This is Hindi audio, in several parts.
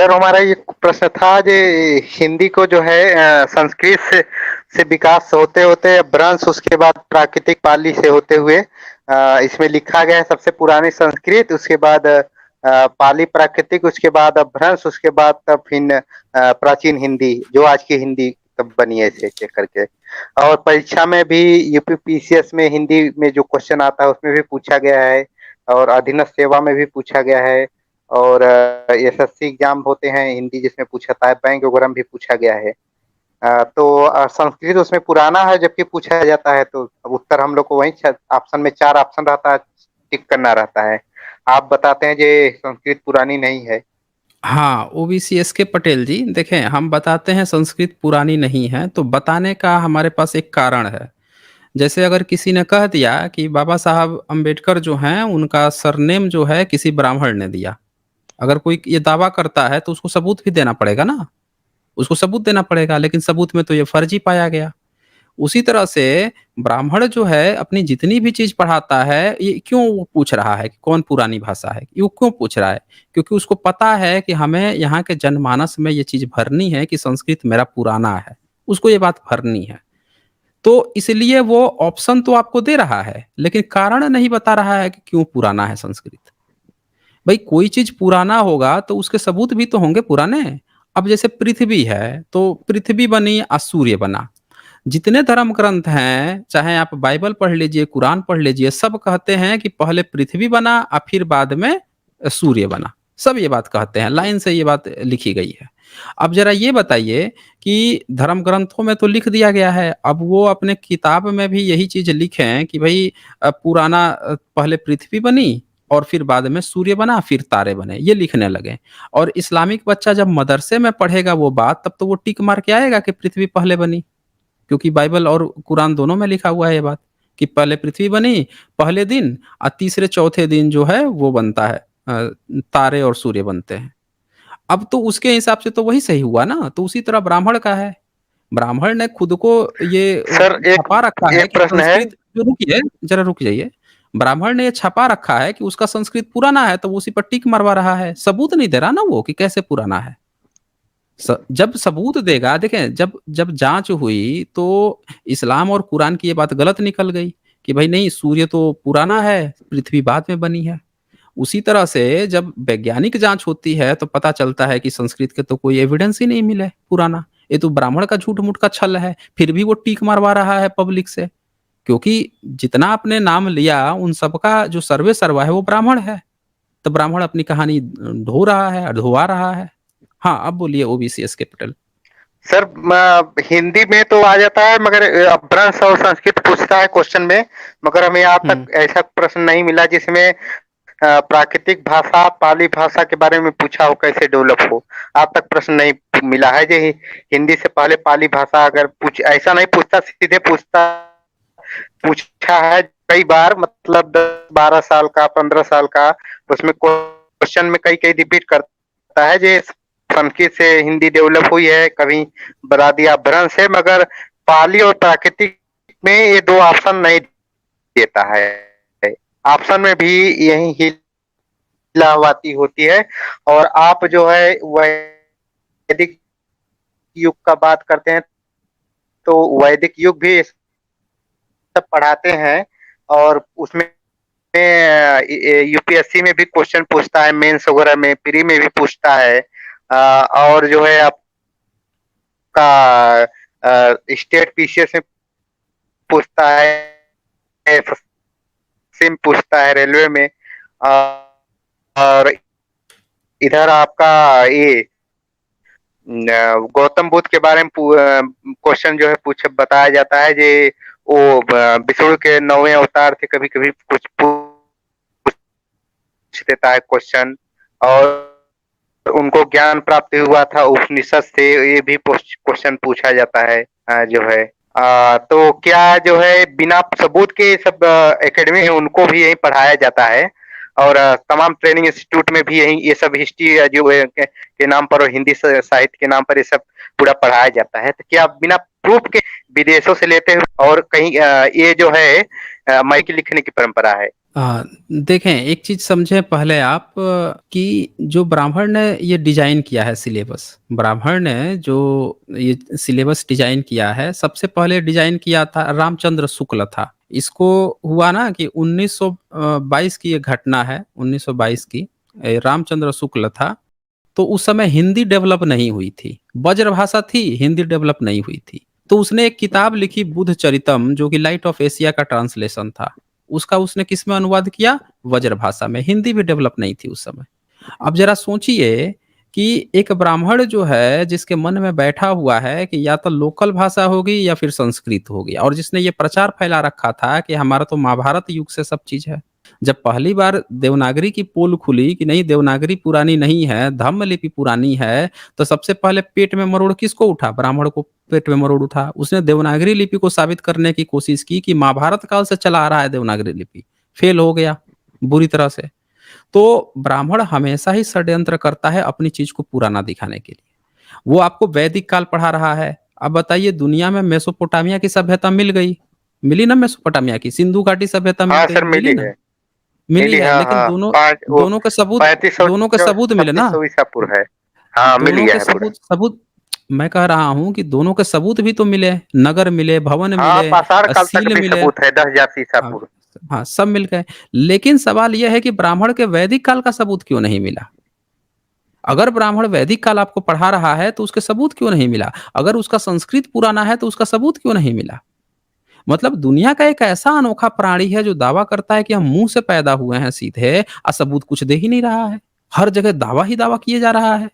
सर हमारा ये प्रश्न था जे हिंदी को जो है संस्कृत से विकास होते होते अपभ्रंश उसके बाद प्राकृतिक पाली से होते हुए इसमें लिखा गया है सबसे पुरानी संस्कृत उसके बाद पाली प्राकृतिक उसके बाद अपभ्रंश उसके बाद तब फिर प्राचीन हिंदी जो आज की हिंदी तब बनी है ऐसे ऐसे करके। और परीक्षा में भी यूपीपीसीएस में हिंदी में जो क्वेश्चन आता है उसमें भी पूछा गया है और अधीनस्थ सेवा में भी पूछा गया है और एसएससी एग्जाम होते हैं हिंदी जिसमें पूछा था बैंक वगैरह में भी पूछा गया है। तो संस्कृत उसमें पुराना है जबकि पूछा जाता है तो अब उत्तर हम लोग को वही ऑप्शन में 4 ऑप्शन रहता है टिक करना रहता है। आप बताते हैं जे संस्कृत पुरानी नहीं है। हाँ, ओबीसी एसके पटेल जी, देखें हम बताते हैं संस्कृत पुरानी नहीं है, तो बताने का हमारे पास एक कारण है। जैसे अगर किसी ने कह दिया कि बाबा साहब अम्बेडकर जो हैं, उनका सरनेम जो है किसी ब्राह्मण ने दिया। अगर कोई ये दावा करता है तो उसको सबूत भी देना पड़ेगा ना, उसको सबूत देना पड़ेगा, लेकिन सबूत में तो ये फर्जी पाया गया। उसी तरह से ब्राह्मण जो है अपनी जितनी भी चीज़ पढ़ाता है, ये क्यों वो पूछ रहा है कि कौन पुरानी भाषा है? ये वो क्यों पूछ रहा है? क्योंकि उसको पता है कि हमें यहाँ के जनमानस में ये चीज़ भरनी है कि संस्कृत मेरा पुराना है, उसको ये बात भरनी है। तो इसलिए वो ऑप्शन तो आपको दे रहा है, लेकिन कारण नहीं बता रहा है कि क्यों पुराना है संस्कृत। भई कोई चीज़ पुराना होगा तो उसके सबूत भी तो होंगे पुराने। अब जैसे पृथ्वी है, तो पृथ्वी बनी सूर्य बना। जितने धर्म ग्रंथ हैं, चाहे आप बाइबल पढ़ लीजिए, कुरान पढ़ लीजिए, सब कहते हैं कि पहले पृथ्वी बना और फिर बाद में सूर्य बना। सब ये बात कहते हैं, लाइन से ये बात लिखी गई है। अब ज़रा ये बताइए कि धर्म ग्रंथों में तो लिख दिया गया है, अब वो अपने किताब में भी यही चीज़ लिखें कि भई पुराना पहले पृथ्वी बनी और फिर बाद में सूर्य बना, फिर तारे बने, ये लिखने लगे। और इस्लामिक बच्चा जब मदरसे में पढ़ेगा वो बात, तब तो वो टिक मार के आएगा कि पृथ्वी पहले बनी। क्योंकि बाइबल और कुरान दोनों में लिखा हुआ है ये बात कि पहले पृथ्वी बनी पहले दिन और तीसरे चौथे दिन जो है वो बनता है, तारे और सूर्य बनते हैं। अब तो उसके हिसाब से तो वही सही हुआ ना, तो उसी तरह ब्राह्मण का है। ब्राह्मण ने खुद को ये सर एक छपा रखा है एक कि प्रश्न है। संस्कृत जो रुकिए, जरा रुक जाइए। ब्राह्मण ने ये छपा रखा है कि उसका संस्कृत पुराना है, तो वो उसी पर टिक मरवा रहा है। सबूत नहीं दे रहा ना वो कि कैसे पुराना है। जब सबूत देगा, देखें जब जब जांच हुई तो इस्लाम और कुरान की ये बात गलत निकल गई कि भाई नहीं, सूर्य तो पुराना है, पृथ्वी बाद में बनी है। उसी तरह से जब वैज्ञानिक जांच होती है तो पता चलता है कि संस्कृत के तो कोई एविडेंस ही नहीं मिले पुराना। ये तो ब्राह्मण का झूठ मूठ का छल है, फिर भी वो टीक मारवा रहा है पब्लिक से। क्योंकि जितना आपने नाम लिया उन सबका जो सर्वे सर्वा है वो ब्राह्मण है, तो ब्राह्मण अपनी कहानी ढो रहा है, ढुआ रहा है। हाँ, अब बोलिए OBC S capital. Sir Hindi में तो आ जाता है मगर अपभ्रंश और संस्कृत पूछता है क्वेश्चन में मगर हमें आज हुँ। तक ऐसा प्रश्न नहीं मिला जिसमें प्राकृतिक भाषा पाली भाषा के बारे में पूछा हो कैसे डेवलप हो। आज तक प्रश्न नहीं मिला है जो हिंदी से पहले पाली भाषा अगर पूछ ऐसा नहीं पूछता सीधे पूछता पूछा है कई बार मतलब 10-12 साल का 15 साल का उसमें क्वेश्चन में कई कई रिपीट करता है जे संस्कृत से हिंदी डेवलप हुई है कभी बता दिया भ्रंश है मगर पाली और प्राकृतिक में ये 2 ऑप्शन नहीं देता है। ऑप्शन में भी यही हिलावाती होती है और आप जो है वैदिक युग का बात करते हैं तो वैदिक युग भी सब पढ़ाते हैं और उसमें यूपीएससी में भी क्वेश्चन पूछता है मेंस वगैरह में प्री में भी पूछता है और जो है आपका स्टेट पीसीएस में पूछता है सिम पूछता है रेलवे में और इधर आपका ये गौतम बुद्ध के बारे में क्वेश्चन जो है पूछ बताया जाता है जे वो विष्णु के 9वें अवतार थे कभी कभी कुछ पूछ देता है क्वेश्चन और उनको ज्ञान प्राप्त हुआ था उपनिषद से ये भी क्वेश्चन पूछा जाता है जो है तो क्या जो है बिना सबूत के सब एकेडमी है उनको भी यही पढ़ाया जाता है और तमाम ट्रेनिंग इंस्टीट्यूट में भी यही ये सब हिस्ट्री जो के नाम पर और हिंदी साहित्य के नाम पर ये सब पूरा पढ़ाया जाता है तो क्या बिना प्रूफ के विदेशों से लेते हैं और कहीं ये जो है माइक लिखने की परंपरा है। देखें एक चीज़ समझें पहले आप कि जो ब्राह्मण ने ये डिज़ाइन किया है सिलेबस, ब्राह्मण ने जो ये सिलेबस डिज़ाइन किया है, सबसे पहले डिज़ाइन किया था रामचंद्र शुक्ल था। इसको हुआ ना कि 1922 की ये घटना है, 1922 की। रामचंद्र शुक्ल था, तो उस समय हिंदी डेवलप नहीं हुई थी। ब्रजभाषा थी, हिंदी डेवलप नहीं हुई थी। तो उसने एक किताब लिखी बुद्ध चरितम जो कि लाइट ऑफ एशिया का ट्रांसलेशन था। उसका उसने किसमें अनुवाद किया? ब्रजभाषा में। हिंदी भी डेवलप नहीं थी उस समय। अब ज़रा सोचिए कि एक ब्राह्मण जो है जिसके मन में बैठा हुआ है कि या तो लोकल भाषा होगी या फिर संस्कृत होगी और जिसने ये प्रचार फैला रखा था कि हमारा तो महाभारत युग से सब चीज़ है। जब पहली बार देवनागरी की पोल खुली कि नहीं देवनागरी पुरानी नहीं है, धम्म लिपि पुरानी है, तो सबसे पहले पेट में मरोड़ किसको उठा? ब्राह्मण को पेट में मरोड़ उठा। उसने देवनागरी लिपि को साबित करने की कोशिश की कि महाभारत काल से चला आ रहा है देवनागरी लिपि। फेल हो गया बुरी तरह से। तो ब्राह्मण हमेशा ही षड्यंत्र करता है अपनी चीज़ को पुराना दिखाने के लिए। वो आपको वैदिक काल पढ़ा रहा है। अब बताइए दुनिया में मेसोपोटामिया की सभ्यता मिल गई। मिली ना मेसोपोटामिया की, सिंधु घाटी सभ्यता मिल हाँ गई, सर, मिली मिली ना? है। मिली मिली, है, हाँ लेकिन हाँ, दोनों पाँच वो दोनों के सबूत 3500 दोनों के सबूत मिले ना? 3600 ईसा पूर्व है। हाँ, मिल दोनों गया के है पूरा। सबूत सबूत मैं कह रहा हूँ कि दोनों के सबूत भी तो मिले। नगर मिले, भवन हाँ, मिले, पाषाण काल तक सील भी मिले। सबूत है, 10,000 ईसा हाँ, पूर्व। हाँ, सब मिल गए। लेकिन सवाल यह है कि ब्राह्मण के वैदिक काल का सबूत क्यों नहीं मिला? अगर ब्राह्मण वैदिक काल आपको पढ़ा रहा है तो उसके सबूत क्यों नहीं मिला? अगर उसका संस्कृत पुराना है तो उसका सबूत क्यों नहीं मिला? मतलब दुनिया का एक ऐसा अनोखा प्राणी है जो दावा करता है कि हम मुँह से पैदा हुए हैं सीधे और सबूत कुछ दे ही नहीं रहा है। हर जगह दावा ही दावा किए जा रहा है।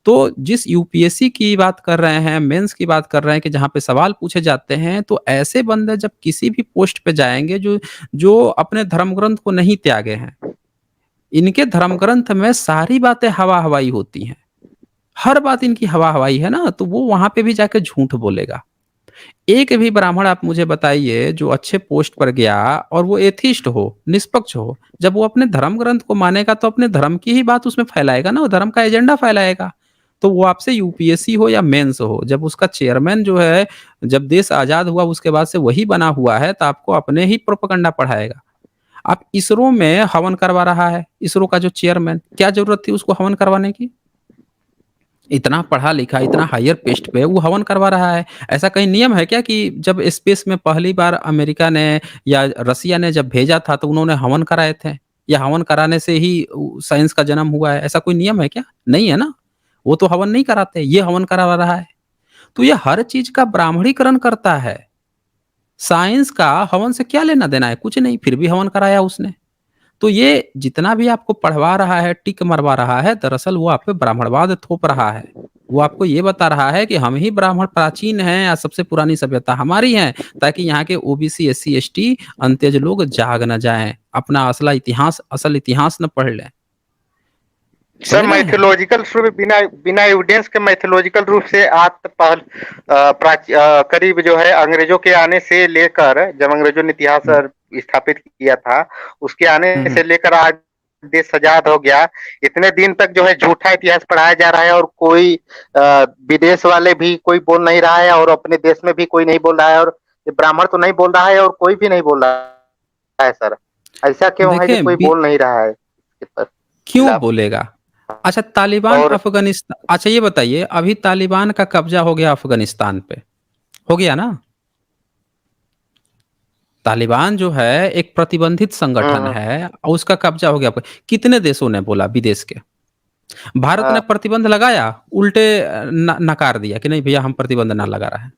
तो जिस यूपीएससी की बात कर रहे हैं, मेंस की बात कर रहे हैं कि जहाँ पे सवाल पूछे जाते हैं, तो ऐसे बंदे जब किसी भी पोस्ट पे जाएँगे जो जो अपने धर्म ग्रंथ को नहीं त्यागे हैं। इनके धर्म ग्रंथ में सारी बातें हवा-हवाई होती हैं। हर बात इनकी हवा-हवाई है ना, तो वो वहाँ पे भी जाके झूठ बोलेगा। एक भी ब्राह्मण आप मुझे बताइए जो अच्छे पोस्ट पर गया और वो एथिस्ट हो, निष्पक्ष हो, जब वो अपने धर्म ग्रंथ को मानेगा तो अपने धर्म की ही बात उसमें फैलाएगा ना, वो धर्म का एजेंडा फैलाएगा। तो वो आपसे यूपीएससी हो या मेंस हो, जब उसका चेयरमैन जो है, जब देश आज़ाद हुआ उसके बाद से वही बना हुआ है, तो आपको अपने ही प्रोपेगेंडा पढ़ाएगा। अब इसरो में हवन करवा रहा है, इसरो का जो चेयरमैन, क्या ज़रूरत थी उसको हवन करवाने की? इतना पढ़ा-लिखा, इतना हायर पोस्ट पे वो हवन करवा रहा है। ऐसा कहीं नियम है क्या कि जब स्पेस में पहली बार अमेरिका ने या रसिया ने जब भेजा था तो उन्होंने हवन कराए थे? या हवन कराने से ही साइंस का जन्म हुआ है, ऐसा कोई नियम है क्या? नहीं है ना। वो तो हवन नहीं कराते, ये हवन करवा रहा है। तो ये हर चीज़ का ब्राह्मणीकरण करता है। साइंस का हवन से क्या लेना-देना है? कुछ नहीं, फिर भी हवन कराया उसने। तो ये जितना भी आपको पढ़वा रहा है, टिक मरवा रहा है, दरअसल वो आप पे ब्राह्मणवाद थोप रहा है। वो आपको ये बता रहा है कि हम ही ब्राह्मण प्राचीन हैं या सबसे पुरानी सभ्यता हमारी है, ताकि यहाँ के ओबीसी, एससी, एसटी अंत्यज लोग जाग ना जाएँ, अपना असल इतिहास ना पढ़ लें। सर, समझ रहे हैं? मैथोलॉजिकल रूप में बिना बिना एविडेंस के मैथोलॉजिकल रूप से आज तक करीब जो है अंग्रेजों के आने से लेकर, जब अंग्रेजों ने इतिहास हुँ, स्थापित किया था, उसके आने हुँ, हुँ। से लेकर आज देश आजाद हो गया, इतने दिन तक जो है झूठा इतिहास पढ़ाया जा रहा है और कोई विदेश वाले भी कोई बोल नहीं रहा है और अपने देश में भी कोई नहीं बोल रहा है, और ये ब्राह्मण तो नहीं बोल रहा है और कोई भी नहीं बोल रहा है सर। ऐसा क्यों है कि देखें कोई बी बोल नहीं रहा है इसके क्यों खिलाफ? बोलेगा? अच्छा तालिबान और अच्छा ये बताइए अभी तालिबान का कब्ज़ा हो गया अफ़गानिस्तान पे, हो गया ना? तालिबान जो है एक प्रतिबंधित संगठन हम्म, है और उसका कब्जा हो गया। कितने देशों ने बोला विदेश के? भारत ने हाँ, प्रतिबंध लगाया, उल्टे नकार दिया कि नहीं भैया हम प्रतिबंध ना लगा रहे हैं।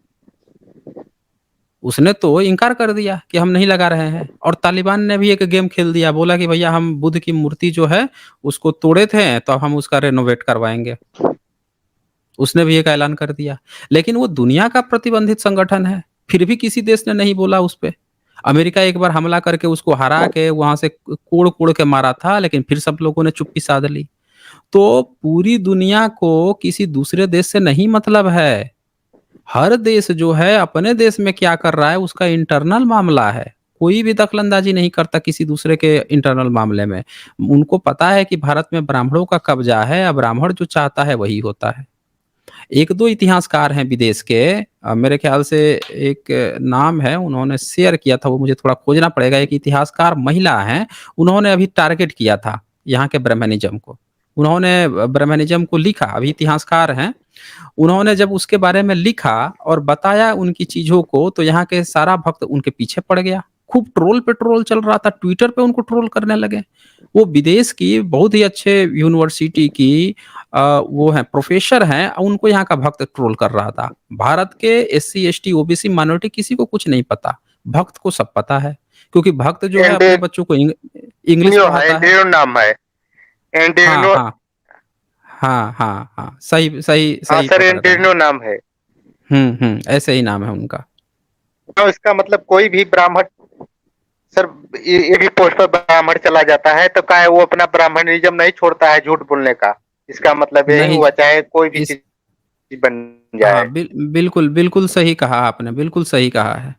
उसने तो इनकार कर दिया कि हम नहीं लगा रहे हैं और तालिबान ने भी एक गेम खेल दिया, बोला कि भैया हम बुद्ध की मूर्ति जो है उसको तोड़े थे तो अब हम उसका रेनोवेट करवाएँगे। उसने भी एक ऐलान कर दिया। लेकिन वो दुनिया का प्रतिबंधित संगठन है, फिर भी किसी देश ने नहीं बोला उस पे। अमेरिका एक बार हमला करके उसको हरा के वहाँ से कोड़-कोड़ के मारा था, लेकिन फिर सब लोगों ने चुप्पी साध ली। तो पूरी दुनिया को किसी दूसरे देश से नहीं मतलब है। हर देश जो है अपने देश में क्या कर रहा है उसका इंटरनल मामला है। कोई भी दखल-अंदाज़ी नहीं करता किसी दूसरे के इंटरनल मामले में। उनको पता है कि भारत में ब्राह्मणों का कब्ज़ा है, अब ब्राह्मण जो चाहता है वही होता है। 1-2 इतिहासकार हैं विदेश के, मेरे ख्याल से एक नाम है, उन्होंने शेयर किया था, वो मुझे थोड़ा खोजना पड़ेगा। एक इतिहासकार महिला हैं, उन्होंने अभी टारगेट किया था यहाँ के ब्रह्मनिज़्म को। उन्होंने ब्रह्मनिज़्म को लिखा, अभी इतिहासकार हैं। उन्होंने जब उसके बारे में लिखा और बताया उनकी चीज़ों को, तो यहाँ के सारा भक्त उनके पीछे पड़ गया। खूब ट्रोल पे ट्रोल चल रहा था, ट्विटर पे उनको ट्रोल करने लगे। वो विदेश की बहुत ही अच्छे यूनिवर्सिटी की वो हैं, प्रोफ़ेसर हैं, उनको यहाँ का भक्त ट्रोल कर रहा था। भारत के एससी, एसटी, ओबीसी माइनॉरिटी किसी को कुछ नहीं पता, भक्त को सब पता है। क्योंकि भक्त जो है अपने बच्चों को इंग्लिश एंड्रीनो है, पढ़ाता है। एंड्रीनो नाम है। हाँ, एंड्रीनो, हाँ। हाँ, हाँ, हाँ। सही सही हाँ सही सर, पकड़ रहे हैं। एंड्रीनो नाम है। ऐसे ही नाम है उनका। तो इसका मतलब कोई भी ब्राह्मण, सर ये भी पोस्ट पर ब्राह्मण चला जाता है तो क्या है, वो अपना ब्राह्मणिज्म नहीं छोड़ता है झूठ बोलने का? इसका मतलब यही नहीं, हुआ, चाहे कोई भी इस चीज बन हाँ, जाए। बिल्कुल, बिल्कुल सही कहा आपने, बिल्कुल सही कहा है।